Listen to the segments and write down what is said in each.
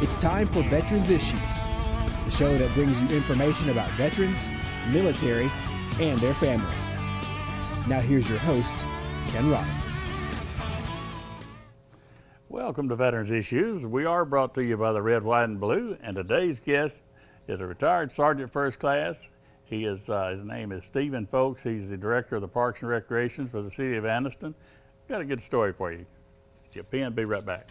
It's time for Veterans Issues, the show that brings you information about veterans, military, and their family. Now here's your host, Ken Rollins. Welcome to Veterans Issues. We are brought to you by the Red, White, and Blue, and today's guest is a retired Sergeant First Class. He is, his name is Stephen Folks. He's the Director of the Parks and Recreation for the City of Anniston. Got a good story for you. Get your pen, be right back.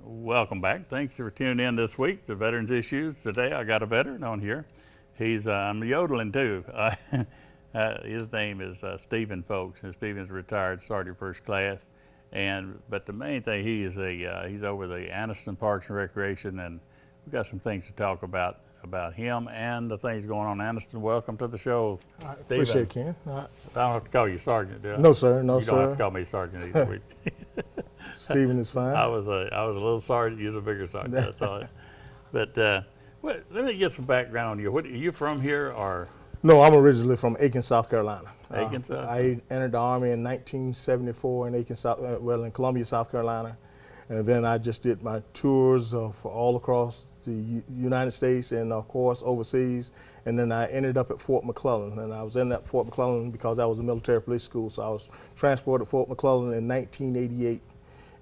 Welcome back. Thanks for tuning in this week to Veterans Issues. Today I got a veteran on here. He's, I'm yodeling too. His name is Stephen Folks, and Stephen's a retired Sergeant First Class. But the main thing, he's over the Anniston Parks and Recreation, and we've got some things to talk about him and the things going on in Anniston. Welcome to the show, I Stephen. appreciate it, Ken. I don't have to call you Sergeant, do I? No, sir. No, you don't have sir. to call me Sergeant either. Stephen is fine. I was a little sergeant. You was a bigger sergeant. That's all. But let me get some background on you. Are you from here or? No, I'm originally from Aiken, South Carolina. Aiken, South? I entered the Army in 1974 in Aiken, in Columbia, South Carolina. And then I just did my tours of all across the United States and, of course, overseas. And then I ended up at Fort McClellan. And I was in that Fort McClellan because that was a military police school. So I was transported to Fort McClellan in 1988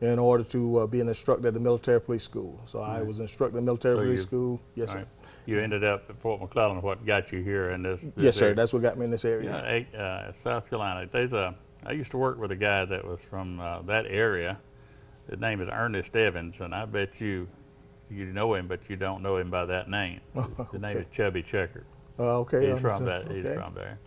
in order to be an instructor at the military police school. So I was instructor at the military police school. Yes, sir. Right. You ended up at Fort McClellan. What got you here in this Yes, sir. area? That's what got me in this area. Yeah, South Carolina. I used to work with a guy that was from that area. His name is Ernest Evans, and I bet you know him, but you don't know him by that name. His name is Chubby Checker. Okay. He's from that. He's from there,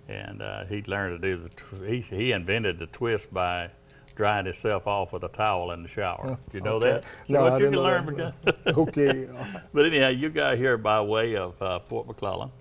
and he learned to do he invented the twist by drying himself off with a towel in the shower. Did you know that? No, what I you didn't can know learn that. because Okay. But anyhow, you got here by way of Fort McClellan,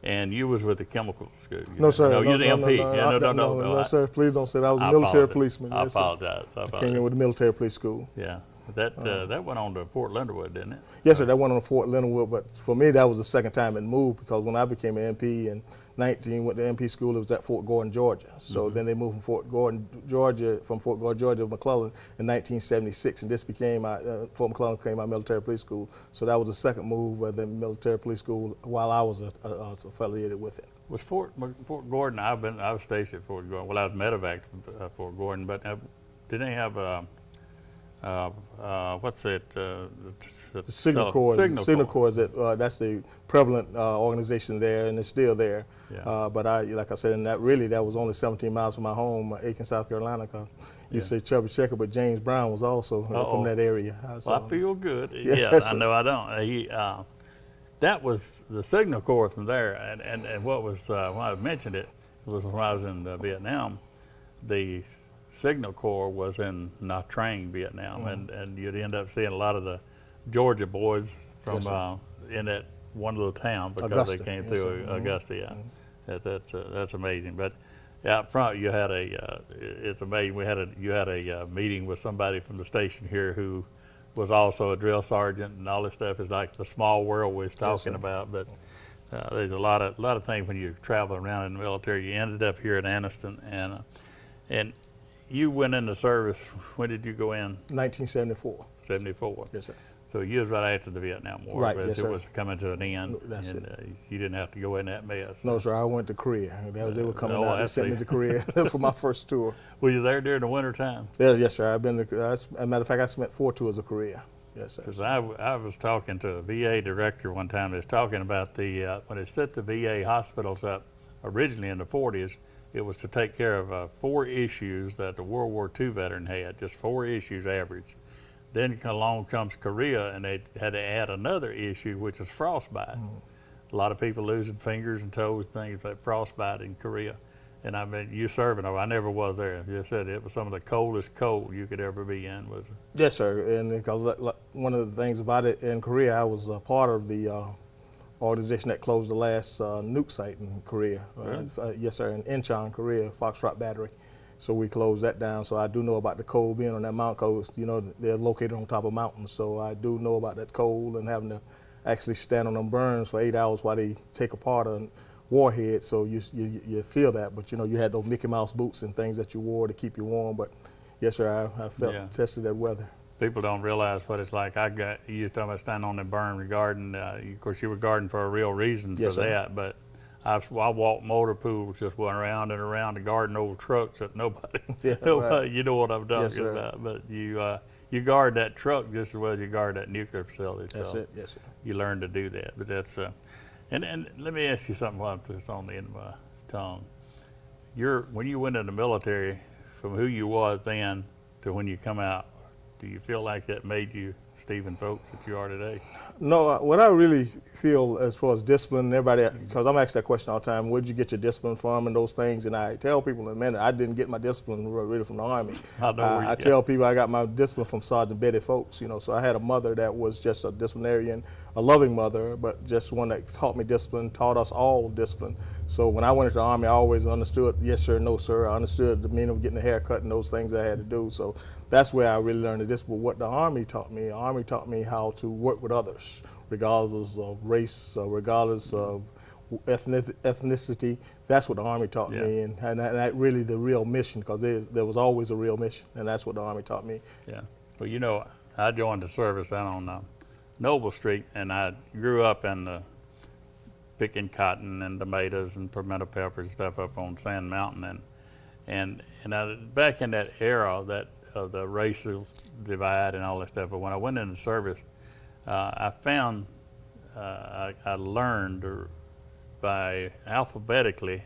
and you was with the chemical school. No, sir. No, you're the no, MP. No, Yeah, no, sir. Please don't say that. I was a military policeman. I Yes, sir. apologize. I came in with the military police school. Yeah, that went on to Fort Linderwood, didn't it? Yes, sir. That went on to Fort Linderwood, but for me, that was the second time it moved because when I became an MP in 19, went to MP school, it was at Fort Gordon, Georgia. So then they moved from Fort Gordon, Georgia, to McClellan in 1976, and this became Fort McClellan became my military police school. So that was the second move of the military police school while I was affiliated with it. Was Fort Gordon? I was stationed at Fort Gordon. Well, I was medevac at Fort Gordon, but didn't they have what's it? The Signal Corps. Signal Corps. Corps. That's the prevalent organization there, and it's still there. Yeah. But like I said, and that was only 17 miles from my home, Aiken, South Carolina. Cause you say Chubby Checker, but James Brown was also from that area. Well, I feel good. Yes, I know I don't. That was the Signal Corps from there, and what was when I mentioned it was when I was in Vietnam, the Signal Corps was in Nha Trang, Vietnam, and you'd end up seeing a lot of the Georgia boys from in that one little town because Augusta. They came through Augusta. Yeah, that's amazing. But out front, you had it's amazing. You had a meeting with somebody from the station here who was also a drill sergeant, and all this stuff is like the small world we was talking about. But there's a lot of things when you're traveling around in the military. You ended up here in Anniston, and you went into service. When did you go in? 1974. 74. Yes, sir. So you was right after the Vietnam War, Right, but yes, it sir. was coming to an end, That's and it. You didn't have to go in that mess. No, sir. I went to Korea. They were coming out. They I sent me see. to Korea for my first tour. Were you there during the winter time? Yes, sir. I've been to. As a matter of fact, I spent 4 tours of Korea. Yes, sir. Because I was talking to a VA director one time. They was talking about when they set the VA hospitals up originally in the 40s. It was to take care of 4 issues that the World War II veteran had, just 4 issues average. Then along comes Korea, and they had to add another issue, which is frostbite. A lot of people losing fingers and toes, things like frostbite in Korea. And I mean, you serving over, I never was there. You said it was some of the coldest cold you could ever be in, was it? Yes, sir. And because one of the things about it in Korea, I was part of the organization that closed the last nuke site in Korea. Really? Yes, sir. In Incheon, Korea, Foxtrot Battery. So we closed that down. So I do know about the cold being on that mountain coast. You know, they're located on top of mountains. So I do know about that cold and having to actually stand on them burns for 8 hours while they take apart a warhead. So you feel that. But, you know, you had those Mickey Mouse boots and things that you wore to keep you warm. But, yes, sir, I tested that weather. People don't realize what it's like. You used to talk about standing on the berm garden. Of course, you were guarding for a real reason Yes, for sir. that, but I walked motor pools, just went around and around to guarding old trucks that nobody, Yeah, nobody, right. you know what I'm talking Yes, sir. about. But you guard that truck just as well as you guard that nuclear facility. That's so it. Yes, sir. You learn to do that. But that's and let me ask you something while it's on the end of my tongue. When you went in the military, from who you was then to when you come out, do you feel like that made you Stephen Folks that you are today? No, what I really feel as far as discipline, everybody, because I'm asked that question all the time, where'd you get your discipline from and those things? And I tell people in a minute, I didn't get my discipline really from the Army. I know where you I tell people I got my discipline from Sergeant Betty Folks, you know, so I had a mother that was just a disciplinarian, a loving mother, but just one that taught me discipline, taught us all discipline. So when I went into the Army, I always understood yes sir, no sir. I understood the meaning of getting a haircut and those things I had to do. So that's where I really learned the discipline. What the Army taught me how to work with others, regardless of race, regardless of ethnicity. That's what the Army taught me, and that really the real mission, because there was always a real mission, and that's what the Army taught me. Yeah. Well, you know, I joined the service out on Noble Street, and I grew up in picking cotton and tomatoes and pimento peppers and stuff up on Sand Mountain, and back in that era of the racial divide and all that stuff. But when I went into service, I found I learned by alphabetically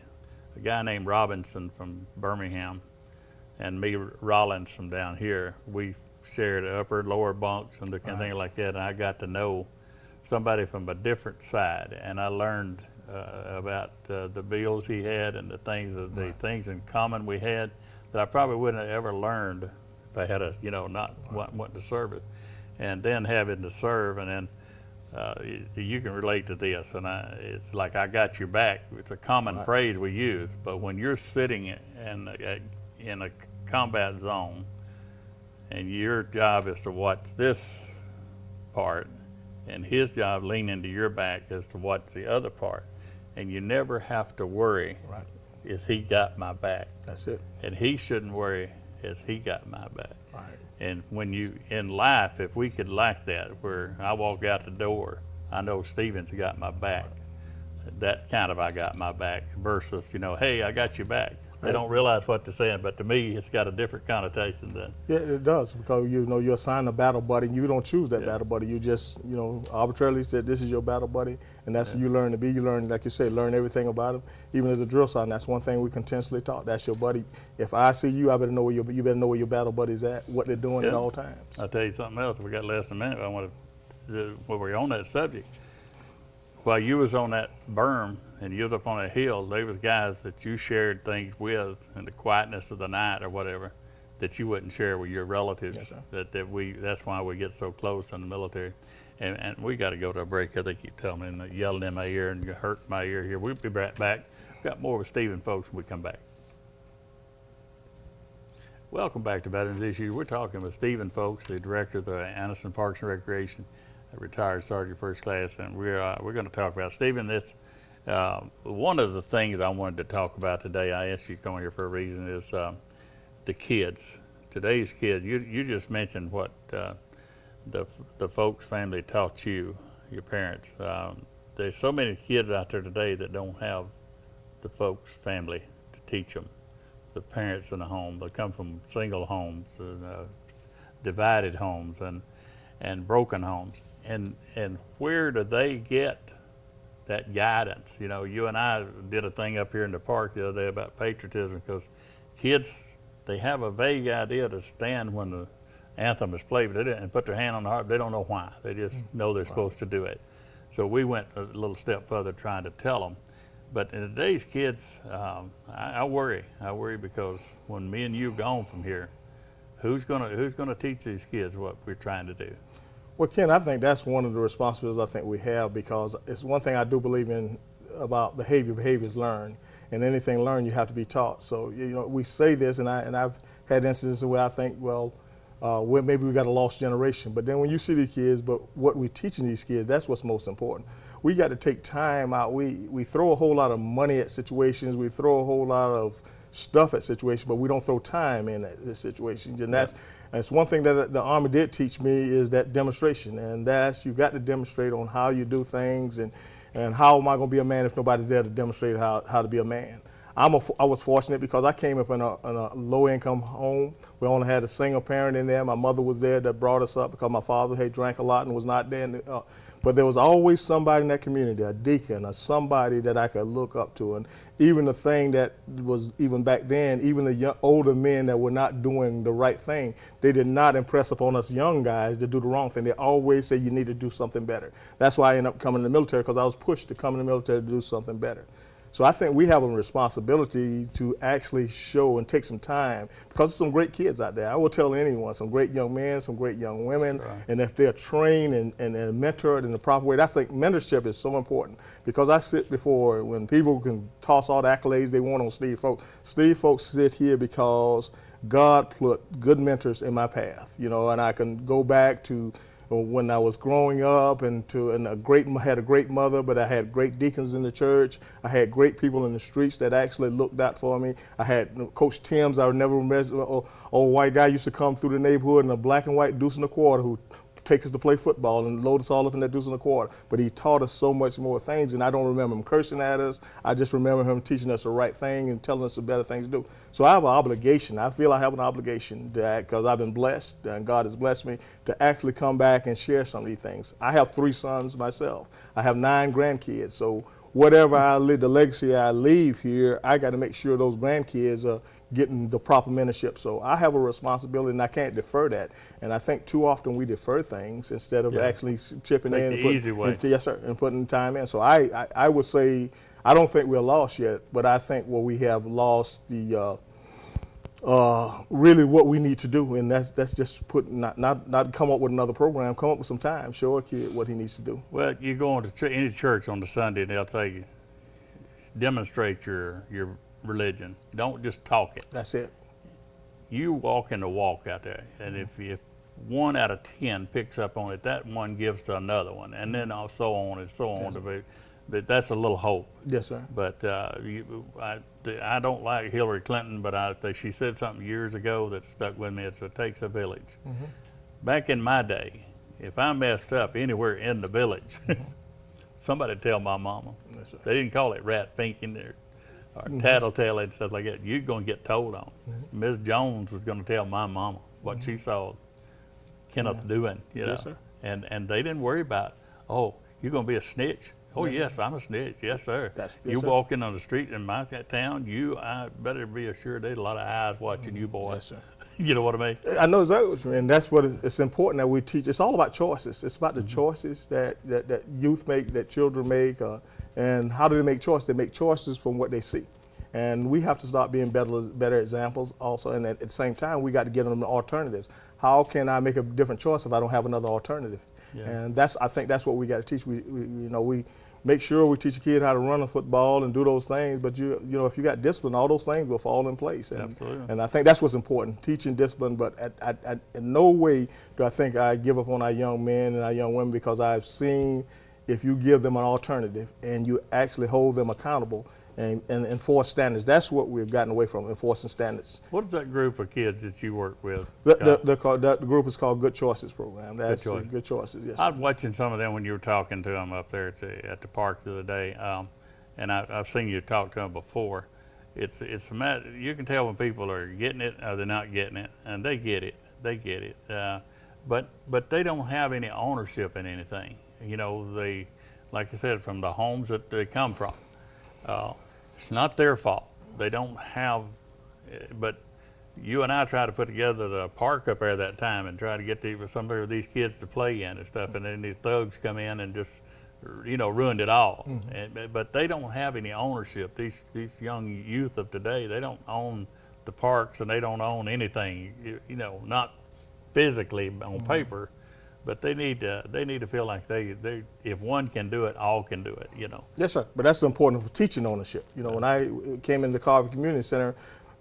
a guy named Robinson from Birmingham and me, Rollins, from down here. We shared upper, lower bunks and things like that, and I got to know somebody from a different side, and I learned about the bills he had and the things in common we had that I probably wouldn't have ever learned if I had not went to service. And then having to serve, and then you can relate to this, and it's like I got your back. It's a common phrase we use, but when you're sitting in a combat zone and your job is to watch this part, and his job lean into your back is to watch the other part, and you never have to worry, is he got my back? That's it. And he shouldn't worry, is he got my back? Right. And when in life, if we could like that, where I walk out the door, I know Stephen's got my back. That kind of I got my back versus, hey, I got your back. They don't realize what they're saying, but to me, it's got a different connotation than. Yeah, it does, because you're assigned a battle buddy, and you don't choose that battle buddy. You just arbitrarily said this is your battle buddy, and that's who you learn to be. You learn, like you say, learn everything about him. Even as a drill sergeant, that's one thing we continuously taught. That's your buddy. If I see you, I better know where you better know where your battle buddy's at, what they're doing at all times. I'll tell you something else. We got less than a minute. I want to, while we're on that subject, while you was on that berm and you was up on a hill, there was guys that you shared things with in the quietness of the night or whatever that you wouldn't share with your relatives. Yes, sir. That's why we get so close in the military. And we got to go to a break. I think you tell me and yelling in my ear and hurt my ear here. We'll be right back. We've got more with Stephen Folks when we come back. Welcome back to Veterans Issues. We're talking with Stephen Folks, the director of the Anniston Parks and Recreation, a retired Sergeant First Class, and we're going to talk about, Stephen, this one of the things I wanted to talk about today, I asked you to come here for a reason, is the kids. Today's kids, you just mentioned what the Folks family taught you, your parents. There's so many kids out there today that don't have the Folks family to teach them. The parents in the home, they come from single homes, divided homes, and broken homes. And where do they get that guidance? You and I did a thing up here in the park the other day about patriotism, because kids, they have a vague idea to stand when the anthem is played, but they didn't put their hand on the heart. They don't know why. They just know they're supposed to do it. So we went a little step further trying to tell them. But in today's kids, I worry. I worry because when me and you gone from here, who's gonna teach these kids what we're trying to do? Well, Ken, I think that's one of the responsibilities I think we have, because it's one thing I do believe in about behavior. Behavior is learned, and anything learned, you have to be taught. So we say this, and I've had instances where I think, well, where maybe we got a lost generation. But then when you see these kids, but what we're teaching these kids, that's what's most important. We got to take time out. We throw a whole lot of money at situations. We throw a whole lot of stuff at situations, but we don't throw time in at the situations. And that's one thing that the Army did teach me, is that demonstration. And that's, you got to demonstrate on how you do things, and how am I going to be a man if nobody's there to demonstrate how to be a man. I was fortunate because I came up in a low-income home. We only had a single parent in there. My mother was there that brought us up because my father had drank a lot and was not there. But there was always somebody in that community, a deacon or somebody that I could look up to. And even the thing that was, even back then, even the older men that were not doing the right thing, they did not impress upon us young guys to do the wrong thing. They always say you need to do something better. That's why I ended up coming in the military, because I was pushed to come in the military to do something better. So I think we have a responsibility to actually show and take some time, because there's some great kids out there. I will tell anyone, some great young men, some great young women, right. And if they're trained and mentored in the proper way, that's like mentorship is so important. Because I sit before, when people can toss all the accolades they want on Steve Folks. Steve Folks sit here because God put good mentors in my path, and I can go back to when I was growing up, and had a great mother, but I had great deacons in the church. I had great people in the streets that actually looked out for me. I had Coach Timms, I would never remember, old white guy used to come through the neighborhood in a black and white deuce and a quarter, who take us to play football and load us all up in that deuce and a quarter. But he taught us so much more things, and I don't remember him cursing at us. I just remember him teaching us the right thing and telling us the better things to do. So I have an obligation. I feel I have an obligation to act, because I've been blessed, and God has blessed me to actually come back and share some of these things. I have 3 sons myself. I have 9 grandkids. So whatever the legacy I leave here, I got to make sure those grandkids are getting the proper mentorship. So I have a responsibility, and I can't defer that. And I think too often we defer things instead of actually chipping in and putting time in. So I would say, I don't think we're lost yet, but I think we have lost the really what we need to do, and that's just not come up with another program, come up with some time, show a kid what he needs to do. Well, you go into any church on the Sunday, and they'll tell you, demonstrate your religion. Don't just talk it. That's it. You walk in the walk out there, and if 1 out of 10 picks up on it, that one gives to another one, and then so on and so on. But that's a little hope. Yes, sir. But I don't like Hillary Clinton, but she said something years ago that stuck with me. It takes a village. Mm-hmm. Back in my day, if I messed up anywhere in the village, somebody tell my mama. Yes, sir. They didn't call it rat thinking or tattletale and stuff like that. You're going to get told on. Ms. Jones was going to tell my mama what she saw Kenneth doing. Yes, sir. And they didn't worry about, oh, you're going to be a snitch. Oh, yes, I'm a snitch. Yes, sir. You walking on the street in my town, I better be assured there's a lot of eyes watching you, boy. Yes, sir. You know what I mean? I know exactly what you mean. And that's what it's important that we teach. It's all about choices. It's about the choices that youth make, that children make, and how do they make choices? They make choices from what they see. And we have to start being better examples also. And at the same time, we got to get them alternatives. How can I make a different choice if I don't have another alternative? Yeah. And I think that's what we got to teach. We make sure we teach a kid how to run a football and do those things, but if you got discipline, all those things will fall in place. And I think that's what's important, teaching discipline, but in no way do I think I give up on our young men and our young women, because I've seen if you give them an alternative and you actually hold them accountable and enforce standards. That's what we've gotten away from, enforcing standards. What is that group of kids that you work with? The group is called Good Choices Program. That's Good Choices, yes. I was watching some of them when you were talking to them up there at the park the other day, and I've seen you talk to them before. It's a matter, you can tell when people are getting it or they're not getting it, and they get it. But they don't have any ownership in anything. They, like I said, from the homes that they come from. It's not their fault. They don't have, but you and I tried to put together the park up there that time and try to get some of these kids to play in and stuff, and then these thugs come in and just, ruined it all. Mm-hmm. But they don't have any ownership. These young youth of today, they don't own the parks, and they don't own anything, not physically on paper. But they need to feel like they if one can do it, all can do it, Yes, sir. But that's important for teaching ownership. When I came into the Carver Community Center,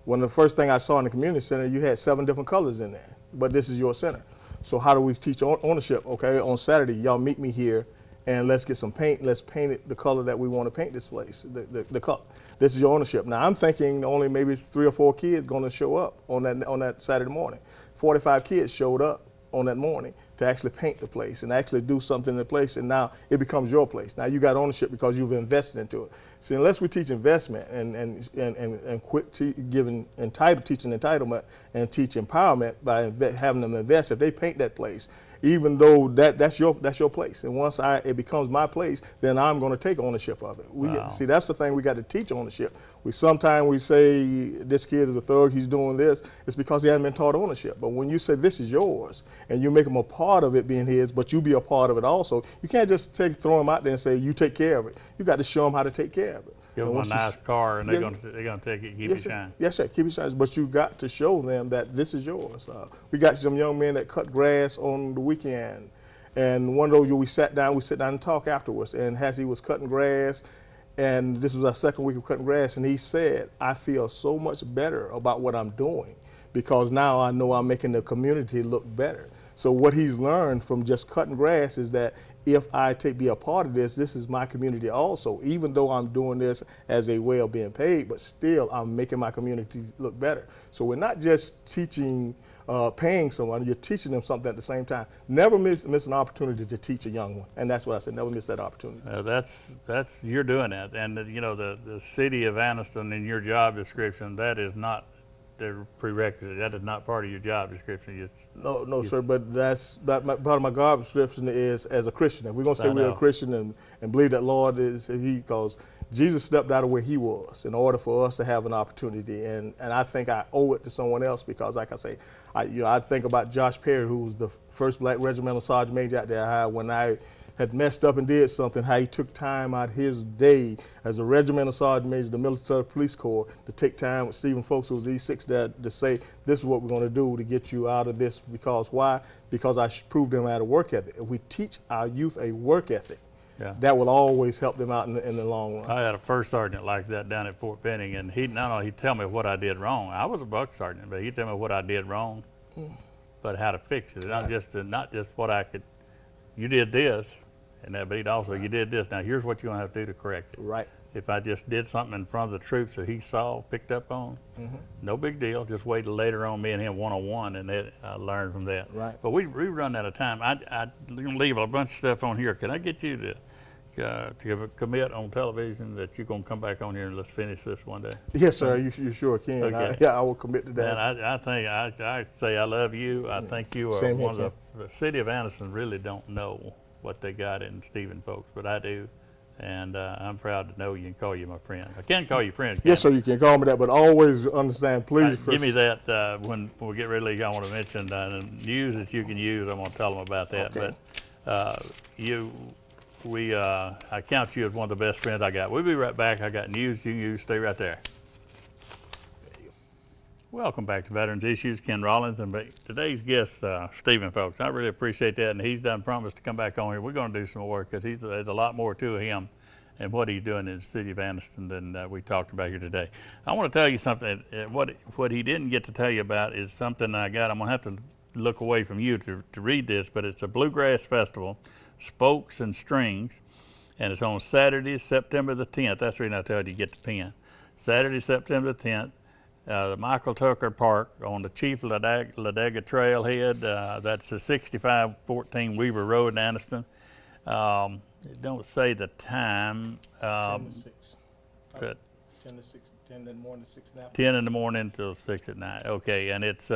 one of the first things I saw in the community center, you had 7 different colors in there. but this is your center. So how do we teach ownership? Okay, on Saturday, y'all meet me here, and let's get some paint. Let's paint it the color that we want to paint this place, the color. This is your ownership. Now, I'm thinking only maybe 3 or 4 kids going to show up on that Saturday morning. 45 kids showed up on that morning to actually paint the place and actually do something in the place, and now it becomes your place. Now you got ownership because you've invested into it. See, unless we teach investment and quit teaching entitlement and teach empowerment by having them invest, if they paint that place, even though that's your place, and once it becomes my place, then I'm going to take ownership of it. Wow. See, that's the thing, we got to teach ownership. Sometimes we say this kid is a thug, he's doing this. It's because he hasn't been taught ownership. But when you say this is yours, and you make him a part of it being his, but you be a part of it also, you can't just throw him out there and say you take care of it. You got to show him how to take care of it. Give them a nice car, and they're going to take it, keep it shine. Yes, sir. Keep it shine. But you got to show them that this is yours. We got some young men that cut grass on the weekend, and one of those we sit down and talk afterwards. And as he was cutting grass, and this was our second week of cutting grass, and he said, "I feel so much better about what I'm doing because now I know I'm making the community look better." So what he's learned from just cutting grass is that if I be a part of this is my community also. Even though I'm doing this as a way of being paid, but still I'm making my community look better. So we're not just teaching, paying someone, you're teaching them something at the same time. Never miss an opportunity to teach a young one. And that's what I said, never miss that opportunity. You're doing that. And the city of Anniston in your job description, that is not the prerequisite. That is not part of your job description. No, sir. But part of my job description is as a Christian. If we're gonna say we're a Christian and believe that Lord is because Jesus stepped out of where he was in order for us to have an opportunity, and I think I owe it to someone else because, like I say, I think about Josh Perry, who was the first black regimental sergeant major out there. When I had messed up and did something, how he took time out his day as a regimental sergeant major of the Military Police Corps to take time with Stephen Folks, who was E6 there, to say, this is what we're going to do to get you out of this. Because why? Because I proved them I had a work ethic. If we teach our youth a work ethic, that will always help them out in the long run. I had a first sergeant like that down at Fort Benning, and he'd tell me what I did wrong. I was a buck sergeant, but he'd tell me what I did wrong, but how to fix it. Not just what I could. You did this. But he'd also, you did this. Now here's what you're gonna have to do to correct it. Right. If I just did something in front of the troops that he saw, picked up on, no big deal. Just wait till later on, me and him one-on-one, and I learned from that. Right. But we run out of time. I'm gonna leave a bunch of stuff on here. Can I get you to commit on television that you're gonna come back on here and let's finish this one day? Yes, sir. You sure can. Okay. I will commit to that. And I say I love you. I think you are one of the city of Anniston really don't know what they got in Stephen Folks, but I do, and I'm proud to know you and call you my friend. I can call you friend. Yes, sir, you can call me that, but always understand, please. Give me that when we get ready. I want to mention the news that you can use. I'm going to tell them about that. Okay. But I count you as one of the best friends I got. We'll be right back. I got news you can use. Stay right there. Welcome back to Veterans Issues. Ken Rollins, and today's guest, Stephen Folks. I really appreciate that, and he's done promised to come back on here. We're going to do some more work because there's a lot more to him and what he's doing in the city of Anniston than we talked about here today. I want to tell you something. What he didn't get to tell you about is something I got. I'm going to have to look away from you to read this, but it's a Bluegrass Festival, Spokes and Strings, and it's on Saturday, September the 10th. That's the reason I told you to get the pen. Saturday, September the 10th. The Michael Tucker Park on the Chief Ladega Trailhead. That's the 6514 Weaver Road in Anniston. It don't say the time. 10 to 6. But 10 to 6. 10 in the morning to 6 now. 10 in the morning until 6 at night. Okay, and it's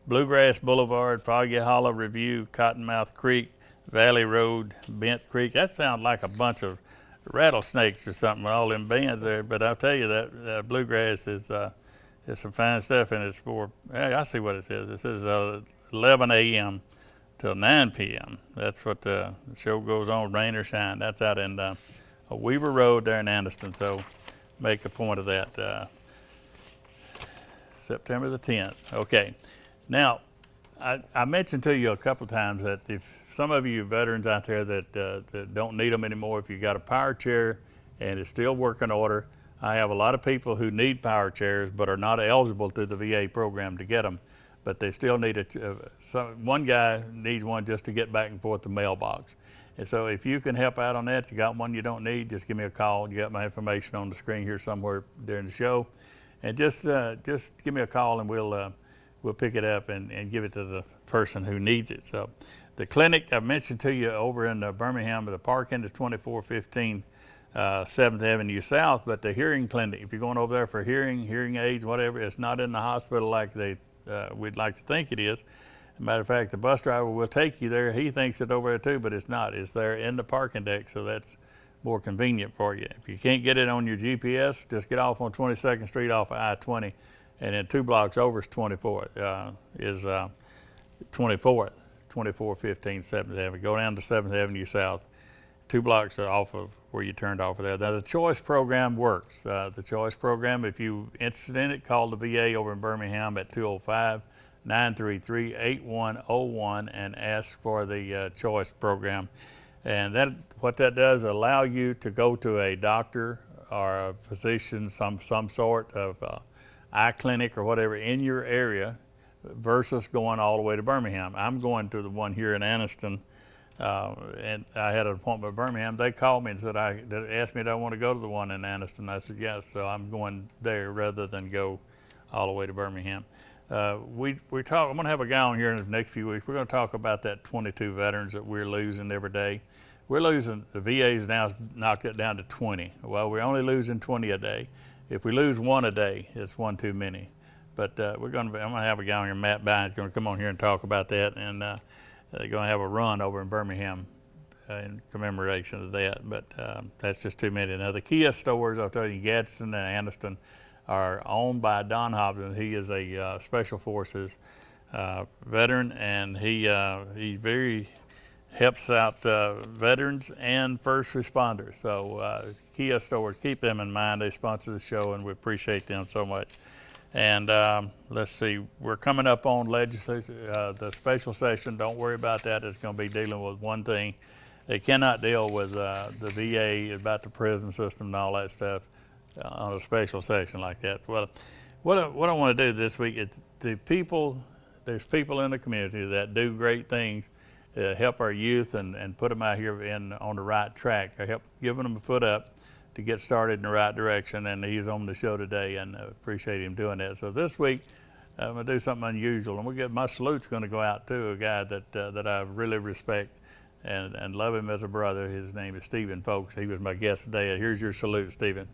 Bluegrass Boulevard, Foggy Hollow Review, Cottonmouth Creek, Valley Road, Bent Creek. That sounds like a bunch of rattlesnakes or something, all them bands there. But I'll tell you that Bluegrass is there's some fine stuff, and it's I see what it says. It says 11 a.m. till 9 p.m. That's what the show goes on, rain or shine. That's out in Weaver Road there in Anniston, so make a point of that. September the 10th. Okay. Now, I mentioned to you a couple of times that if some of you veterans out there that don't need them anymore, if you got a power chair and it's still working order, I have a lot of people who need power chairs but are not eligible through the VA program to get them. but they still need one guy needs one just to get back and forth the mailbox. And so if you can help out on that, you got one you don't need, just give me a call. You got my information on the screen here somewhere during the show. And just give me a call and we'll pick it up and give it to the person who needs it. So the clinic I mentioned to you over in Birmingham, the parking is 2415 7th Avenue South, but the hearing clinic, if you're going over there for hearing aids, whatever, it's not in the hospital like we'd like to think it is. As a matter of fact, the bus driver will take you there. He thinks it's over there too, but it's not. It's there in the parking deck, so that's more convenient for you. If you can't get it on your GPS, just get off on 22nd Street off of I-20, and then 2 blocks over is 24th, 2415 7th Avenue. Go down to 7th Avenue South. 2 blocks off of where you turned off of there. Now the Choice program works. The Choice program, if you're interested in it, call the VA over in Birmingham at 205-933-8101 and ask for the Choice program. And what that does allow you to go to a doctor or a physician, some sort of eye clinic or whatever in your area versus going all the way to Birmingham. I'm going to the one here in Anniston. And I had an appointment in Birmingham. They called me and said, they asked me if I want to go to the one in Anniston. I said yes, so I'm going there rather than go all the way to Birmingham. I'm going to have a guy on here in the next few weeks. We're going to talk about that 22 veterans that we're losing every day. We're losing, the VA's now knocked it down to 20. Well, we're only losing 20 a day. If we lose one a day, it's one too many. But I'm going to have a guy on here, Matt Bynes, going to come on here and talk about that. And they're going to have a run over in Birmingham in commemoration of that, but that's just too many. Now the Kia stores, I'll tell you, Gadsden and Anniston are owned by Don Hopkins. He is a Special Forces veteran, and he very helps out veterans and first responders. So Kia stores, keep them in mind. They sponsor the show, and we appreciate them so much. And let's see, we're coming up on legislation, the special session. Don't worry about that. It's going to be dealing with one thing. They cannot deal with the VA about the prison system and all that stuff on a special session like that. Well, what I want to do this week is there's people in the community that do great things to help our youth and put them out here on the right track. I help giving them a foot up to get started in the right direction, and he's on the show today, and I appreciate him doing that. So this week, I'm gonna do something unusual, and my salute's gonna go out to a guy that I really respect and love him as a brother. His name is Stephen Folks. He was my guest today. Here's your salute, Stephen.